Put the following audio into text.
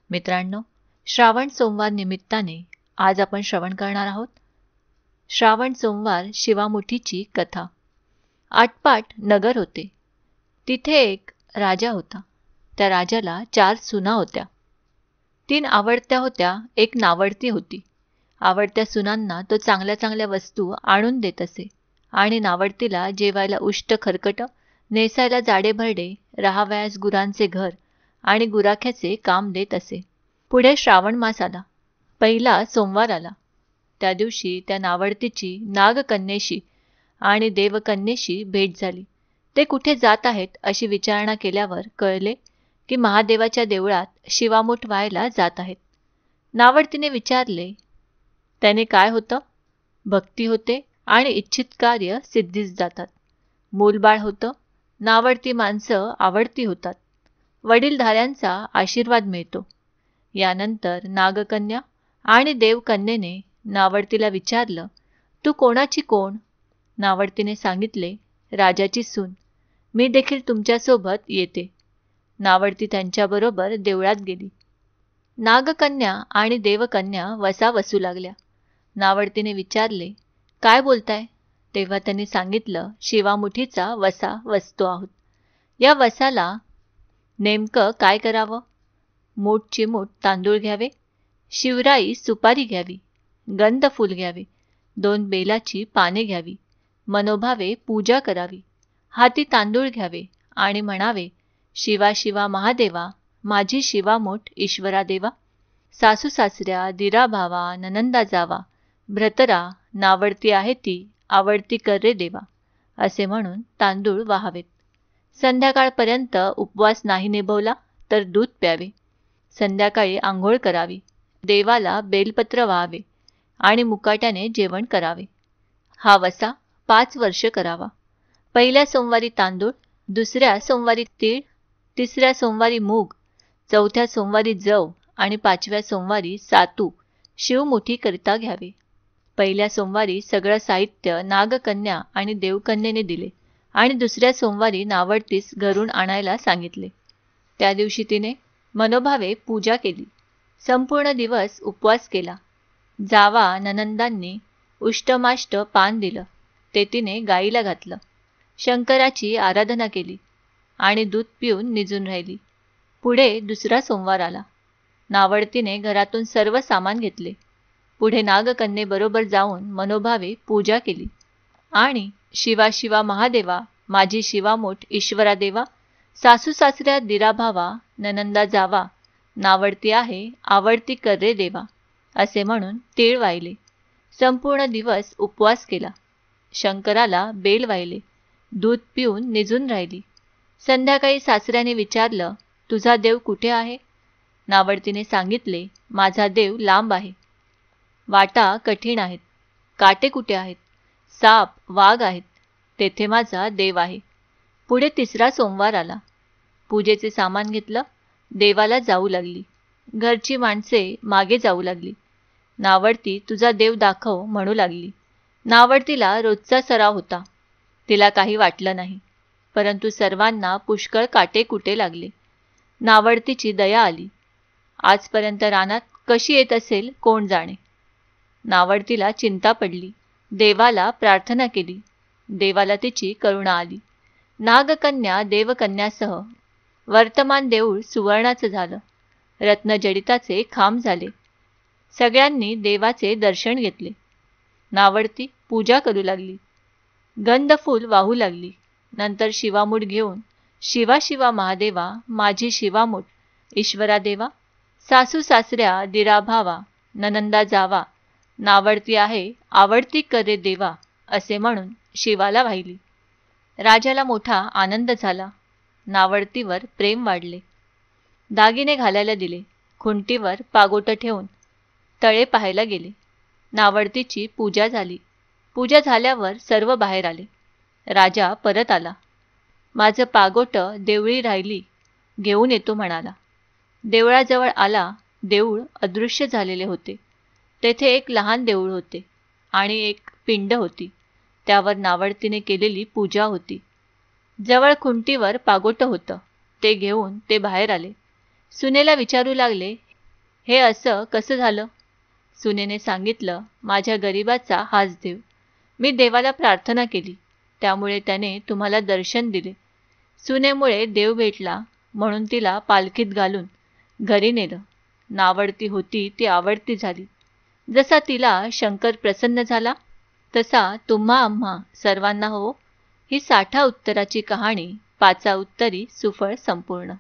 मित्रांनो, श्रावण सोमवार निमित्ताने आज आपण श्रवण करणार आहोत श्रावण सोमवार शिवामुठीची कथा. आटपाट नगर होते. तिथे एक राजा होता. त्या राजाला 4 सुना होत्या. 3 आवडत्या होत्या, एक नावडती होती. आवडत्या सुनांना तो चांगल्या चांगल्या वस्तू आणून देत असे आणि नावडतीला जेवायला उष्ट खरकट, नेसायला जाडे भरडे, राहावयास गुरांचे घर आणि गुराख्याचे काम देत असे. पुढे श्रावण मास आला. पहिला सोमवार आला. त्या दिवशी त्या नावडतीची नागकन्येशी आणि देवकन्येशी भेट झाली. ते कुठे जात आहेत अशी विचारणा केल्यावर कळले की महादेवाच्या देवळात शिवामूठ व्हायला जात आहेत. नावडतीने विचारले, त्याने काय होतं? भक्ती होते आणि इच्छित कार्य सिद्धीस जातात. मूलबाळ होतं. नावडती माणसं आवडती होतात. वडीलधाऱ्यांचा आशीर्वाद मिळतो. यानंतर नागकन्या आणि देवकन्येने नावडतीला विचारलं, तू कोणाची कोण? नावडतीने सांगितले, राजाची सून. मी देखील तुमच्यासोबत येते. नावडती त्यांच्याबरोबर देवळात गेली. नागकन्या आणि देवकन्या वसा वसू लागल्या. नावडतीने विचारले, काय बोलताय? तेव्हा त्यांनी सांगितलं, शिवामुठीचा वसा वसतो आहोत. या वसाला नेमकं काय करावं? मूठची मूठ तांदूळ घ्यावे, शिवराई सुपारी घ्यावी, गंध फूल घ्यावे, 2 बेलाची पाने घ्यावी, मनोभावे पूजा करावी, हाती तांदूळ घ्यावे आणि म्हणावे, शिवा शिवा महादेवा, माझी शिवामूठ ईश्वरा देवा, सासू सासऱ्या, दिरा भावा, ननंदा जावा, भ्रतरा, नावडती आहे ती, आवडती कर रे देवा, असे म्हणून तांदूळ वाहावेत. संध्याकाळपर्यंत उपवास नाही निभवला तर दूध प्यावे. संध्याकाळी आंघोळ करावी, देवाला बेलपत्र वाहावे आणि मुकाट्याने जेवण करावे. हा वसा 5 वर्ष करावा. पहिल्या सोमवारी तांदूळ, दुसऱ्या सोमवारी तीळ, तिसऱ्या सोमवारी मूग, चौथ्या सोमवारी जव आणि 5व्या सोमवारी सातू शिवमुठीकरिता घ्यावे. पहिल्या सोमवारी सगळं साहित्य नागकन्या आणि देवकन्येने दिले आणि दुसऱ्या सोमवारी नावडतीस घरून आणायला सांगितले. त्या दिवशी तिने मनोभावे पूजा केली. संपूर्ण दिवस उपवास केला. जावा ननंदांनी उष्टमाष्ट पान दिलं. ते तिने गाईला घातलं. शंकराची आराधना केली आणि दूध पिऊन निजून राहिली. पुढे दुसरा सोमवार आला. नावडतीने घरातून सर्व सामान घेतले. पुढे नागकन्येबरोबर जाऊन मनोभावे पूजा केली आणि शिवा शिवा महादेवा, माझी शिवामूठ ईश्वरा देवा, सासू सासऱ्या, दिरा भावा, ननंदा जावा, नावडती आहे, आवडती कर रे देवा, असे म्हणून तीळ वाहिले. संपूर्ण दिवस उपवास केला. शंकराला बेल वाहिले. दूध पिऊन निजून राहिली. संध्याकाळी सासऱ्याने विचारलं, तुझा देव कुठे आहे? नावडतीने सांगितले, माझा देव लांब आहे. वाटा कठीण आहेत. काटे कुठे आहेत? साप वाघ आहेत. तेथे माझा देव आहे. पुढे तिसरा सोमवार आला. पूजेचे सामान घेतलं. देवाला जाऊ लागली. घरची माणसे मागे जाऊ लागली. नावडती तुझा देव दाखव म्हणू लागली. नावडतीला रोजचा सराव होता. तिला काही वाटलं नाही. परंतु सर्वांना पुष्कळ काटे कुटे लागले. नावडतीची दया आली. आजपर्यंत रानात कशी येत असेल कोण जाणे. नावडतीला चिंता पडली. देवाला प्रार्थना केली. देवाला तिची करुणा आली. नागकन्या देवकन्यासह वर्तमान देऊळ सुवर्णाचं झालं. रत्नजडिताचे खांब झाले. सगळ्यांनी देवाचे दर्शन घेतले. नावडती पूजा करू लागली. गंधफूल वाहू लागली. नंतर शिवामूठ घेऊन, शिवा शिवा महादेवा, माझी शिवामूठ ईश्वरा देवा, सासू सासऱ्या, दिरा भावा, ननंदा जावा, नावडती आहे, आवडती कर रे देवा, असे म्हणून शिवाला वाहिली. राजाला मोठा आनंद झाला. नावडतीवर प्रेम वाढले. दागिने घालायला दिले. खुंटीवर पागोटं ठेवून तळे पाहायला गेले. नावडतीची पूजा झाली. पूजा झाल्यावर सर्व बाहेर आले. राजा परत आला. माझं पागोटं देवळी राहिली, घेऊन येतो म्हणाला. देवळाजवळ आला. देऊळ अदृश्य झालेले होते. तेथे एक लहान देऊळ होते आणि एक पिंड होती. त्यावर नावडतीने केलेली पूजा होती. जवळ खुंटीवर पागोटं होतं. ते घेऊन ते बाहेर आले. सुनेला विचारू लागले, हे असं कसं झालं? सुनेने सांगितलं, माझ्या गरिबाचा हाच देव. मी देवाला प्रार्थना केली, त्यामुळे त्याने तुम्हाला दर्शन दिले. सुनेमुळे देव भेटला म्हणून तिला पालखीत घालून घरी नेलं. नावडती होती ती आवडती झाली. जसा तिला शंकर प्रसन्न झाला, तसा तुम्हा आम्हा सर्वांना हो. ही 60 उत्तराची कहाणी 5 उत्तरी सुफळ संपूर्ण.